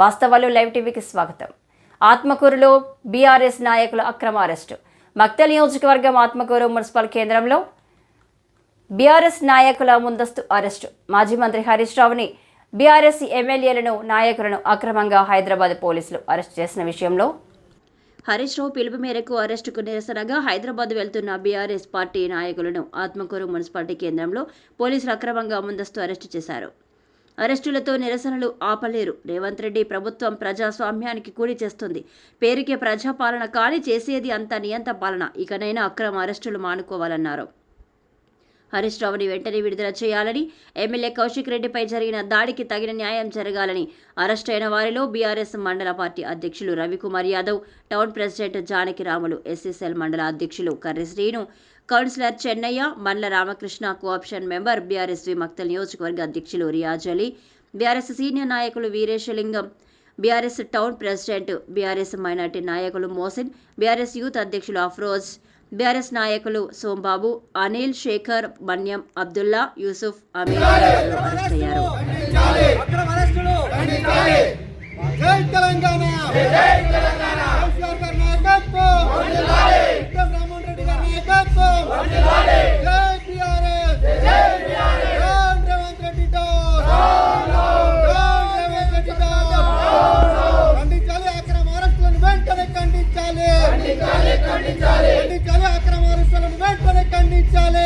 వాస్తవాలు లైవ్ టీవీకి స్వాగతం. ఆత్మకూరులో బీఆర్ఎస్ నాయకుల అక్రమ అరెస్టు. మక్తల్ నియోజకవర్గం ఆత్మకూరు మున్సిపల్ కేంద్రంలో బీఆర్ఎస్ నాయకుల ముందస్తు అరెస్టు. మాజీ మంత్రి హరీష్ రావుని, బీఆర్ఎస్ ఎమ్మెల్యేలను, నాయకులను అక్రమంగా హైదరాబాద్ పోలీసులు అరెస్టు చేసిన విషయంలో హరీష్ రావు పిలుపు మేరకు అరెస్టుకు నిరసనగా హైదరాబాద్ వెళ్తున్న బీఆర్ఎస్ పార్టీ నాయకులను ఆత్మకూరు మున్సిపాలిటీ కేంద్రంలో పోలీసులు అక్రమంగా ముందస్తు అరెస్టు చేశారు. అరెస్టులతో నిరసనలు ఆపలేరు. రేవంత్ రెడ్డి ప్రభుత్వం ప్రజాస్వామ్యానికి కూలి చేస్తుంది. పేరుకే ప్రజాపాలన కానీ చేసేది అంతా నియంత పాలన. ఇకనైనా అక్రమ అరెస్టులు మానుకోవాలన్నారు. హరీష్ రావుని వెంటనే విడుదల చేయాలని, ఎమ్మెల్యే కౌశిక్ రెడ్డిపై జరిగిన దాడికి తగిన న్యాయం జరగాలని, అరెస్ట్ అయిన వారిలో బీఆర్ఎస్ మండల పార్టీ అధ్యక్షులు Ravikumar Yadav, town president Janaki Ramulu, SSL మండల అధ్యక్షులు కర్రి శ్రీను, కౌన్సిలర్ చెన్నయ్య, మండల Ramakrishna, cooption member BRSV Maktal నియోజకవర్గ అధ్యక్షులు రియాజ్ అలీ, బీఆర్ఎస్ సీనియర్ నాయకులు Veeresalingam, BRS town president, BRS minority నాయకులు మోసిన్, బీఆర్ఎస్ యూత్ అధ్యక్షులు అఫ్రోజ్, బీఆర్ఎస్ నాయకులు సోంబాబు, అనిల్, శేఖర్, మన్యం, అబ్దుల్లా, యూసుఫ్, అమీర్ అరెస్ట్ అయ్యారు. అక్రమ అరెస్టులను వెంటనే ఖండించాలి.